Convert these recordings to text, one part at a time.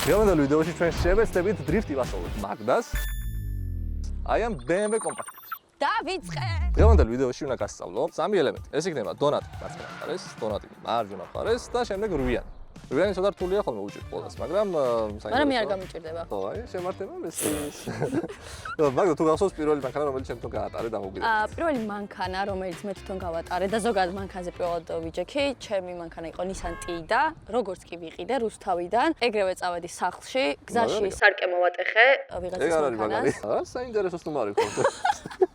დღევანდელ ვიდეოში ჩვენ შევეცდებით დრიფტი ვასწავლოთ მაგდას. აი ამ BMW კომპაქტით. დავიწყე. დღევანდელ ვიდეოში უნდა გასწავლო სამი ელემენტი. ეს იქნება დონატი მარცხენა მხარეს, დონატი მარჯვენა მხარეს და შემდეგ რვიანი. რვიანი ცოტა რთულია ხოლმე უჭირთ ყველას, მაგრამ მაგრამ მე არ გამიჭირდება. ხო, აი, შემართება მესის. მაგდა თუ გახსოვს პირველი მანქანა, რომელიც ჩემ თვითონ გაატარე და მოგიდე. პირველი მანქანა, რომელიც მე თვითონ გავატარე და ზოგადად მანქანაზე პირველად ვიჯექი, ჩემი მანქანა იყო Nissan Tiida, როგორც კი ვიყიდე რუსთავიდან, ეგრევე წავედი სახლში, გზაში სარკე მოვატეხე ვიღაცის მანქანას. აა, საინტერესო სტუმარი ხო.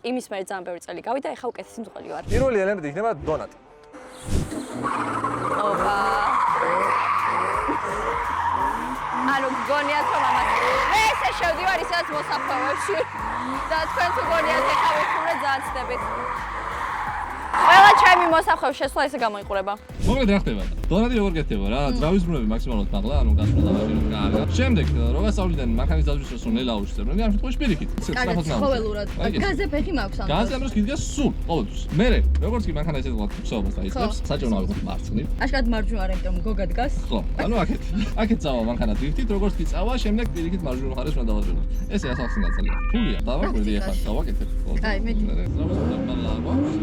იმის მერე ძალიან ბევრი წელი გავიდა, ეხლა უკეთესი მწყველი ვარ. პირველი ელემენტი იქნება დონატი. ოპა. ანუ გონიათ რომ ამას მე ესე შევდივარ ისაც მოსაფრთხოებში და თქვენ თუ გონიათ ეხლა ვიხურე ძალიან ცდებით. ყველა ჩემი მოსახლეობის შესვლა ესე გამოიყურება. მოკლედ რა ხდება? დონატი როგორ გეთება რა? ძრავის ბრუნვები მაქსიმალურად მაღლა, ანუ გასვლა დავაჭირო კარგად. შემდეგ რო გასავლიდან მანქანის დაზვერვის რომ ნელა უშევენ, ამ შემთხვევაში პირიქით. კარგად ცხოველურად. გაზზე ფეხი მაქვს ამ. გაზზე ამას გიდგას სულ, ყოველთვის. მერე, როგორც კი მანქანა ესე ვთქვათ, ფსაობას დაიწყებს, საჭირო არ ვიყო მარცხნივ. აშკარად მარჯვენა არ იმიტომ გოგა დგას. ხო, ანუ აქეთ წავა მანქანა დრიფტით, როგორც კი წავა, შემდეგ პირიქით მარჯვენა მხარეს უნდა დავაჭირო. ესე ასახსნა ძალიან. ფულია, დავაკვირდი ახლა, დავაკეთებ. აი, მედი. ძრავის მაღლა გვაქვს.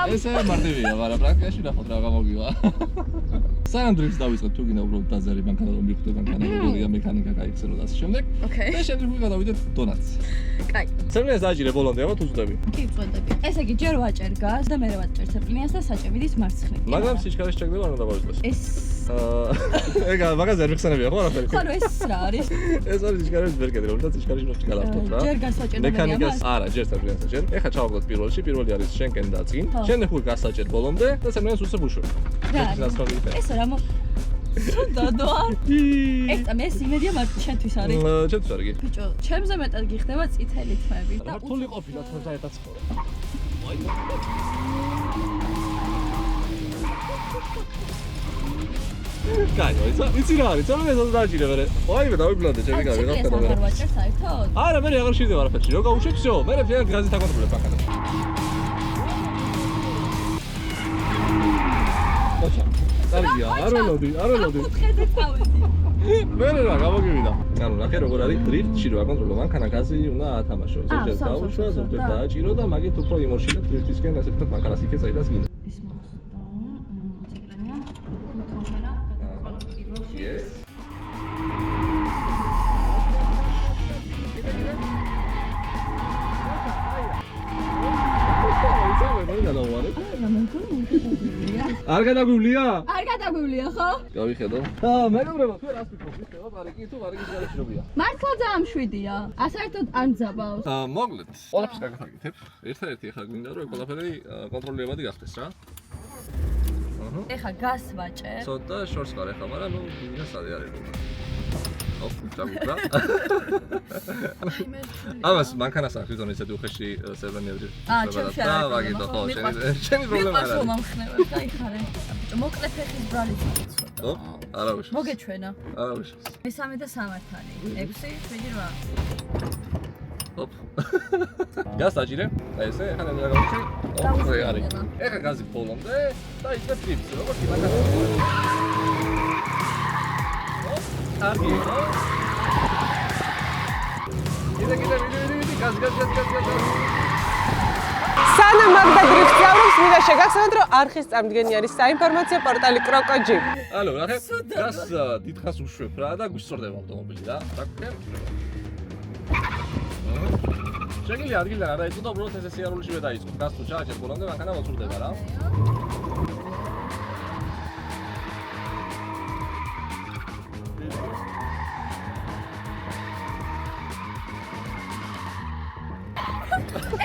ესე მარტივია, მაგრამ პრაქტიკაში ნახოთ რა გამოგივა. სანამ დრიფტს დავიწყებ, თუ გინდა უბრალოდ დაზარი მანქანა რომ მიხვდე მანქანა როგორია მექანიკა გაიქცერო და ასე შემდეგ. და შემდეგ ვიგავიდეთ დონატს. კაი. სერმენს დააჭირე ბოლომდე, აბა თუ ვწდები. კი, ვწდები. ესე იგი, ჯერ ვაჭერ გაზს და მერე ვაჭერ ცეპლინიას და საჭემიდის მარცხნივ. მაგრამ სიჩქარე შეჭდება არ უნდა დავაჭროს. ეს ეგა მაგაზე არ მიხსენებია ხო არაფერი. ხო, ეს რა არის? ეს არის სიჩქარის ბერკეტი, რომელსაც სიჩქარის ნოშტი გალავთობ რა. ჯერ გაზს ვაჭერ და მექანიკას არა, ჯერ საჭმელს ჯერ. ეხლა ჩავაგდოთ პირველში, პირველი არის შენკენ და წინ. შემდეგ უკვე გასაჭერ ბოლომდე და სერმენს უცებ უშვებ. ეს რა სუდადო არ. ეს მე სიმედია მარტო შენთვის არის. ჩემთვის არ გი. ბიჭო, ჩემზე მეტად გიხდება წითელი თმები და რთული ყოფილა თქვენთან ერთად ცხოვრება. კაი, იცი რა არის? წამე ეს დააჭირე მერე. ოაიმე დავიბლანდე ჩემი გავი რა ხდება მერე. არ ვაჭერ საერთოდ? არა, მერე აღარ შევიდე არაფერში. რო გაუშვებ, всё, მერე ფიქრობ გაზით აკონტროლებ მანქანას. კარგია, არ ველოდი. ხედე წავედი. მერე რა გამოგივიდა. ანუ ნახე როგორ არის დრიფტში რო აკონტროლო მანქანა გაზი უნდა ათამაშო. ზოგჯერ დაუშვა, ზოგჯერ დააჭირო და მაგით უფრო იმორჩილებ დრიფტისკენ ასე ვთქვათ მანქანას იქე წაიდას გინდა. ის მოხდა. ცეკლანია. მანქანა და პირველში. Yes. არ გადაგვივლია? არ გადაგვივლია ხო? გავიხედო. მეგობრებო, თუ რას ვიქო, ვიხდება პარიკი თუ პარიკის გარეშრობია. მართლა ძალიან მშვიდია. საერთოდ არ მძაბავს. მოგლეთ. ყველაფერს კარგად აკეთებ. ერთადერთი ახლა გვინდა რომ ყველაფერი კონტროლებადი გახდეს რა. ეხა გას ვაჭერ. ცოტა შორს ყარ ახლა, მაგრამ ნუ გინდა სადი არის რომ. ოფ, წავიდა. ამას მანქანას აქვს თვითონ ესეთი უხეში სერვენები. და ვაგიტო ხო, შენი პრობლემა არა. მე მომხნევებ და იხარე. ბიჭო, მოკლე ფეხის ბრალიც მიცვა. ოფ, არა უშავს. მოგეჩვენა. არა უშავს. მესამე და სამართალი. 6, 7, 8. ოფ. გაზს დაჭირე? აი ესე, ახლა ნელა გავუჩი. ოფ, არის. ეხა გაზი ბოლომდე და იწყებ დრიფტს, როგორც კი მანქანა. კარგი. კიდე, გაზ. სანამ მაგდა დრიფტს ავრობს, მინდა შეგახსენოთ, რომ არხის წამდგენი არის საინფორმაციო პორტალი კროკოჯი. ალო, ნახე, გაზ დიდხანს უშვებ რა და გვისწორდება ავტომობილი რა. დაგკე. შეგიძლია ადგილიდან არ დაიწყო და უბრალოდ ესე სიარულიშივე დაიწყო. გაზ თუ ჩააჭერ ბოლომდე მანქანა მოწურდება რა.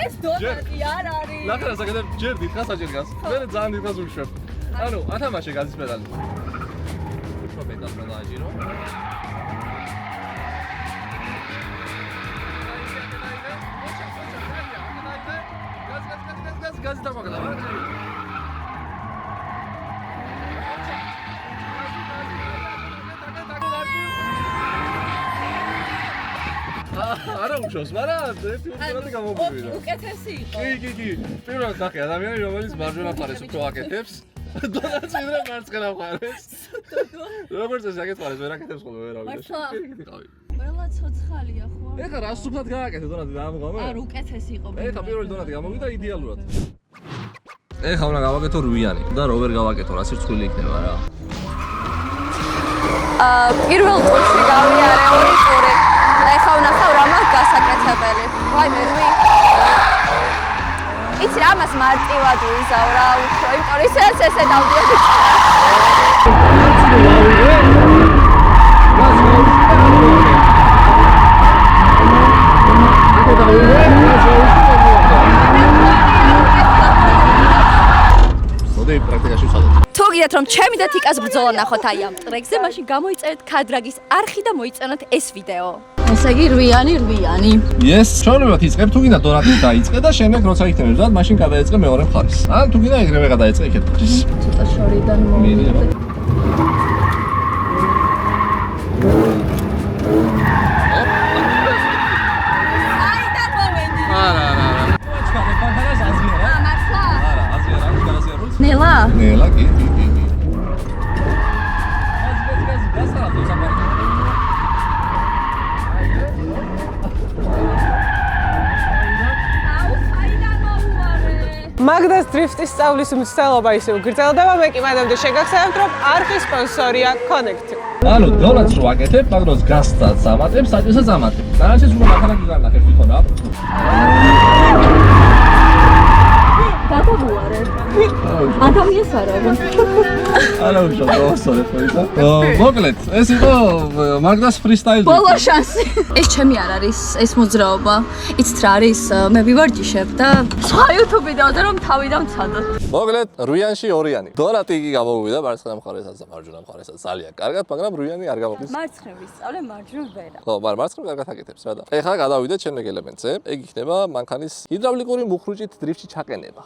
ეს დონატი არ არის. ნახე რა საკეთებ, ჯერ დიდხანს აჭერ გაზს. მე ძალიან დიდხანს უშვებ. ანუ ათამაშე გაზის პედალი. უფრო მეტად უნდა დააჭირო. გაზი დამაგდა. არა უშავს, მაგრამ ერთი უბრალოდ გამოგვივიდა. უკეთესი იყო. კი. პირველად ხახი ადამიანი, რომელიც მარჯვენა მხარეს უფრო აკეთებს. დონაც ვიდრე მარცხენა მხარეს. როგორც ეს აკეთებს, ვერ აკეთებს ხოლმე ვერავინ. ყველა ცოცხალია ხო? ეხლა რა სუფთად გააკეთე დონათი და ამღამე? არ უკეთესი იყო. ეხლა პირველი დონათი გამოვიდა იდეალურად. ეხლა უნდა გავაკეთო რვიანი და რო ვერ გავაკეთო, რა სირცხვილი იქნება რა. პირველ ტურში გავიარე 2 ტური. ეხლა ვნახავ რა მაქვს გასაკეთებელი. ვაიმე რვი. იცი რა მას მარტივად ვიზავ რა უფრო, იმიტომ რომ ისედაც ესე დავდიოდი. პრაქტიკაში ვცადოთ. თუ გინდათ რომ ჩემი და თიკას ბრძოლა ნახოთ აი ამ ტრეკზე, მაშინ გამოიწერეთ ქადრაგის არხი და მოიწონოთ ეს ვიდეო. ესე იგი რვიანი. Yes, ჩვეულებრივად იწყებ თუ გინდა დონათით დაიწყე და შემდეგ როცა იქნებ ზად, მაშინ გადაეწყე მეორე მხარეს. ან თუ გინდა ეგრევე გადაეწყე იქეთ. ცოტა შორიდან მოვიდე. აიდან მომენდი. არა. ჩქარე პანთარას აზია რა. მართლა? არა, აზია რა, გაზია რო. ნელა? ნელა, კი. გასწავლო საფარი. მაგდას დრიფტის სწავლის მცდელობა ისე უგრძელდება, მე კი მანამდე შეგახსენებთ, რომ არხის სპონსორია Connect. ანუ დონათს რო აკეთებ, მაგრამ გასწაც ამატებ, საჭესას ამატებ. დანარჩენს უნდა მანქანა გიგანახებ თვითონ რა. გადავუარე. ადამიანს არა. არა უშო, სორე ხოისა. მოკლედ, ეს იყო მაგდას ფრისტაილი. ბოლო შანსი. ეს ჩემი არ არის, ეს მოძრაობა. იცით რა არის? მე ვივარჯიშებ და სხვა YouTube ვიდეოზე რომ თავი დამცადოთ. მოკლედ, რვიანში ორიანი. დონათი იგი გამოვიდა მარცხენა მხარესაც და მარჯვენა მხარესაც ძალიან კარგად, მაგრამ რვიანი არ გამოდის. მარცხნივ ვისწავლე, მარჯვნივ ვერა. ხო, მაგრამ მარცხნივ კარგად აკეთებს რა და. ეხლა გადავიდეთ შემდეგ ელემენტზე. ეგ იქნება მანქანის ჰიდრავლიკური მუხრუჭით დრიფტში ჩაყენება.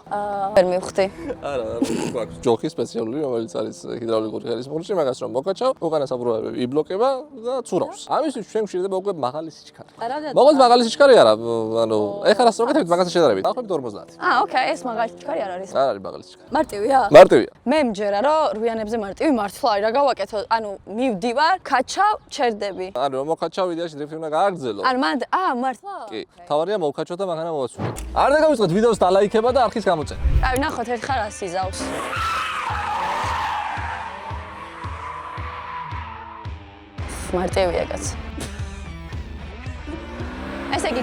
ვერ მივხვდი. არა, გვაქვს ჯოხი სპეციალური, რომელიც არის ჰიდრავლიკური ხელის მუხრუჭი, მაგას რომ მოკაჩავ, უკანა საბურავები იბლოკება და ცურავს. ამისთვის ჩვენ გვჭირდება უკვე მაღალი სიჩქარე. მოკლედ მაღალი სიჩქარე არა, ანუ ეხლა რას ვაკეთებთ მაგასთან შედარებით? დაახლოებით 50. ოკეი, ეს მაღალი სიჩქარე არ არის. არ არის მაღალი სიჩქარე. მარტივია? მარტივია. მე მჯერა რომ რვიანებზე მარტივი მართლა არა გავაკეთო. ანუ მივდივარ, ქაჩავ, ჩერდები. ანუ რომ მოკაჩავ იდეაში დრიფტი უნდა გააგრძელო. ანუ მან მართლა? კი, თავარია მოვკაჩო და მანქანა მოვაცვლო. არ დაგავიწყოთ ვიდეოს და ლაიქება და არხის გამოწენა. აი ნახოთ ერთხელ რა სიზავს. მარტივია კაც. ესე იგი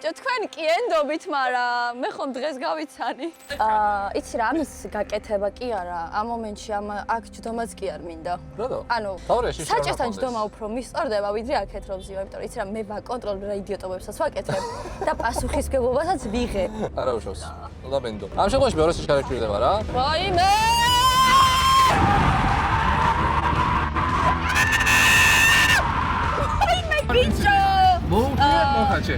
თქვენ კი ენდობით, მაგრამ მე ხომ დღეს გავიცანი. იცი რა, ამის გაკეთება კი არა, ამ მომენტში აქ ჯდომაც კი არ მინდა. რატო? ანუ საჭესთან ჯდომა უფრო მისწორდება, ვიდრე აქეთ რომ ვზივარ, იმიტომ რომ იცი რა, მე ვაკონტროლებ რა იდიოტობებსაც ვაკეთებ და პასუხისგებლობასაც ვიღებ. არა უშავს. უნდა მენდო. ამ შემთხვევაში მეორე სიჩქარე გვჭირდება რა. ვაიმე! ვაიმე ბიჭო! მოვხაჩე.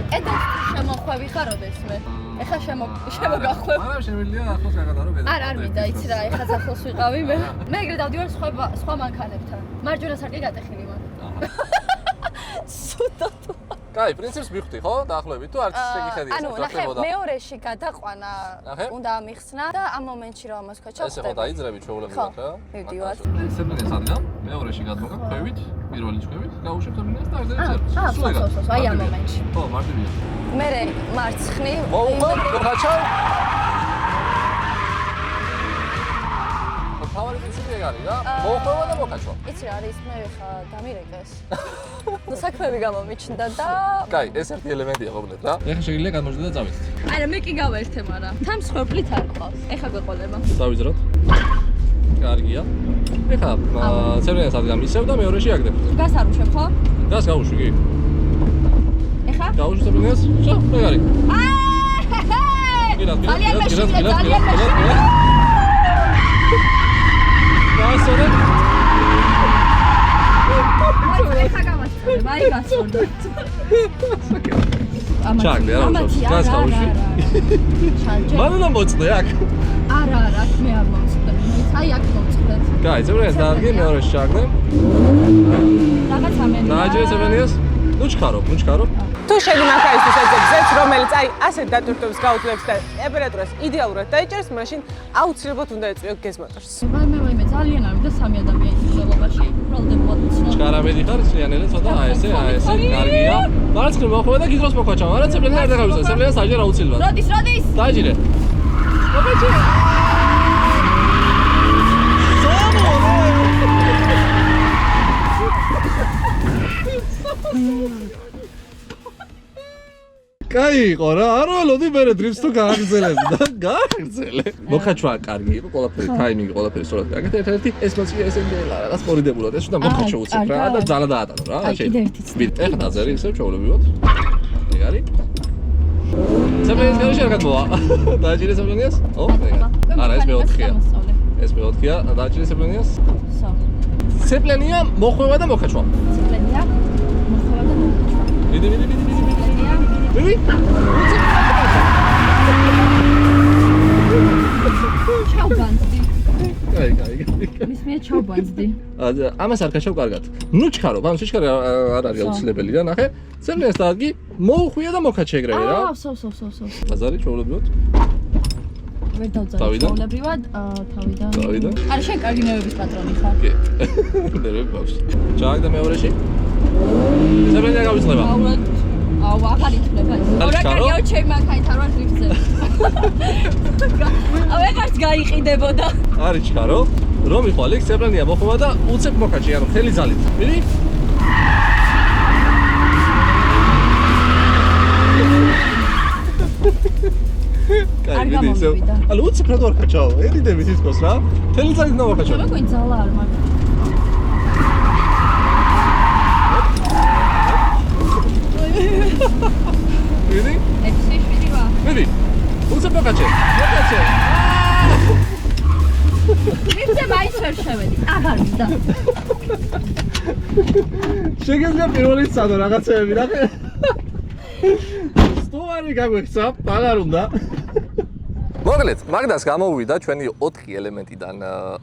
შემოხვევი ხაროდეს მე. ეხლა შემოგახვევ. არა, შემიძლია ახლოს გაგატარო ბედა. არ მინდა, იცი რა, ეხლა ახლოს ვიყავი მე. მე ეგრე დავდივარ სხვა მანქანებთან. მარჯვენა სარკე გატეხილი მაქვს. სუდად. კაი, პრინციპს მიხვდი, ხო? დაახლოებით თუ არც შეგიხედი ანუ ნახე, მეორეში გადაყვანა უნდა ამიხსნა და ამ მომენტში რომ ამას ვქაჩავ. ესე ხო დაიძრები ჩვეულებრივად რა. მივდივარ. სერმინეს ადგა, მეორეში გადმოგა, ხვევით, პირველი ჩვევით, გავუშვებ სერმინეს და აიძრებ. აი ამ მომენტში. ხო, მარტივია. მე მარცხნი. მოვხაჩავ. თავარი პრინციპი ეგ არის რა. მოვხვევა და მოვხაჩვა. იცი რა არის, მე ხა დამირეკეს. ნუ საქმეები გამომიჩნდა და კაი, ეს ერთი ელემენტია მოკლედ რა. ეხლა შეგიძლია გამოჩნდა და წავიდეთ. არა, მე კი გავერთე, მაგრამ თან მსხვერპლით არ ყავს. ეხლა გვეყოლება. დავიძროთ. კარგია. ეხლა სერმინეს ადგა მისევ და მეორეში აგდებ. გას არ უშვებ, ხო? გას გავუშვი კი. ეხლა? გავუშვი სერმინეს. შო, მეგარი. ძალიან მეშინია. გასწორე. ეხლა გამასწორე, მაი გასწორდა. ჩაგდე რა უშავს. გას გავუშვი. მანულა მოწდე აქ. არა, აქ მე არ მომწდე. აი აქ მომწდეთ. კაი, ზებრენს დაარგი, მეორე შეგაგდე. რაღაც ამენია. დააჯერე ზებრენიას. ნუჩქარო. თუ შენი მანქანისთვის ეძებს ზეთს, რომელიც აი ასეთ დატვირთვებს გაუძლებს და ტემპერატურას იდეალურად დაიჭერს, მაშინ აუცილებლად უნდა ეწვიო გეზმოტორს. ვაიმე, ძალიან არ მინდა 3 ადამიანის მსვლელობაში. უბრალოდ მოვაცნო. ჩქარამედი ხარ, სიანელე ცოტა აი ესე, კარგია. მარცხნივ მოხვევა და გიდროს მოხვაჭა, მაგრამ ზებრენი არ დაგავიწყე, ზებრენს აჯერ აუცილებლად. როდის? დააჯერე. მოხეჭე. კაი იყო რა, არ ველოდი მერე დრიფტს თუ გააგრძელები და გააგრძელე. მოხაჩვა კარგი იყო, ყველაფერი ტაიმინგი, ყველაფერი სწორად გააკეთე. ერთ-ერთი ეს მოწია ესენდელა, რაღაც მორიდებულად ეს უნდა მოხაჩო უცებ რა და ძალა დაატანო რა. შეიძლება. ეხლა დაზერი ისევ ჩაულებივოთ. ეგ არის. ზებრენის გარშე არ გადმოვა. დააჯერე ზებრენიას? ო, არა, ეს მეოთხეა. ეს მეოთხეა, დააჯერე ზებრენიას? ზებრენია მოხვევა და მოხაჩვა. მიდი. Really? ჩაუბანძდი. კაი. მის მე ჩაუბანძდი. ამას არ გაჩავ კარგად. ნუჩქარო, ანუ სიჩქარე არ არის აუცილებელი რა, ნახე. ზებრენს დაადგი, მოუხვია და მოხაჩე ეგრევე რა. სო. აზარი ჩაულებივოთ. ვერ დავძალე ჩაულებრივად, თავიდან. არა, შენ კარგი ნევების პატრონი ხარ. კი. ნევები გვაქვს. ჩააგდა მეორეში. ზებრენი არ გავიწყდება. აუ, აღარ ითვლება ეს. რა კარგია, ჩემი მანქანით არ ვარ დრიფტზე. აუ, ეგარც გაიყიდებოდა. არის ჩქარო, რომ იხვალ იქ ზებრენია მოხვევა და უცებ მოხაჩე, ანუ ხელი ძალით. მიდი? კაი, მიდი ისე. ალო უცებ რა დავარქაჩაო, ერიდები თითქოს რა. ხელი ძალით დავარქაჩო. მეგონი ძალა არ მაქვს. მიდი? 6-7-8. მიდი. უცებ მოხაჩე. მიწე მაინც ვერ შევედი. აღარ მინდა. შეგიძლია პირველი წადო რაღაცეები რა. სტოვარი გაგვექცა, აღარ უნდა. მოგლეთ, მაგდას გამოვიდა ჩვენი 4 ელემენტიდან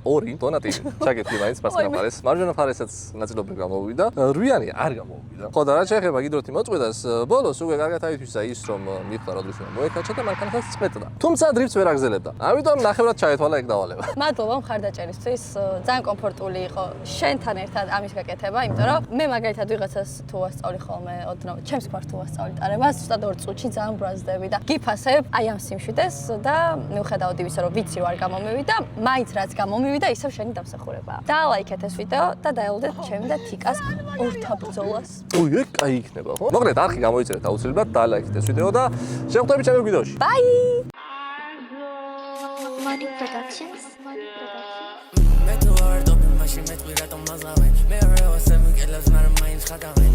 2 დონატი ჩაგეთქვი მაინც მასკა ფარეს. მარჯვენა ფარესაც ნაწილობრივ გამოვიდა. რვიანი არ გამოვიდა. ხო და რა შეეხება გიდროთი მოწყვეტას, ბოლოს უკვე კარგად აითვისა ის, რომ მიხვდა როდესაც მოეკაჩა და მანქანასაც წყვეტდა. თუმცა დრიფტს ვერ აგზელებდა. ამიტომ ნახევრად ჩაეთვალა ეგ დავალება. მადლობა მხარდაჭერისთვის, ძალიან კომფორტული იყო შენთან ერთად ამის გაკეთება, იმიტომ რომ მე მაგალითად ვიღაცას თუ ვასწავლი ხოლმე ოდნავ, ჩემს გვარ თუ ვასწავლი ტარებას, ზუსტად 2 წუთში ძალიან ბრაზდები და გიფასებ აი ამ სიმშვიდეს და მიუხედავად იმისა, რომ ვიცი ვარ გამომივიდა, მაინც რაც გამომივიდა, ისევ შენი დამსახურებაა. დაალაიქეთ ეს ვიდეო და დაელოდეთ ჩემი და თიკას ორთაბრძოლას. ოი, ეგ კაი იქნება, ხო? მოგლეთ, არხი გამოიწერეთ აუცილებლად, დაალაიქეთ ეს ვიდეო და შევხვდებით ჩემი ვიდეოში. ბაი! Money Productions. Me tu orto, me mashi, me tu irato, más a ver. Me arreo, se me queda las manos, más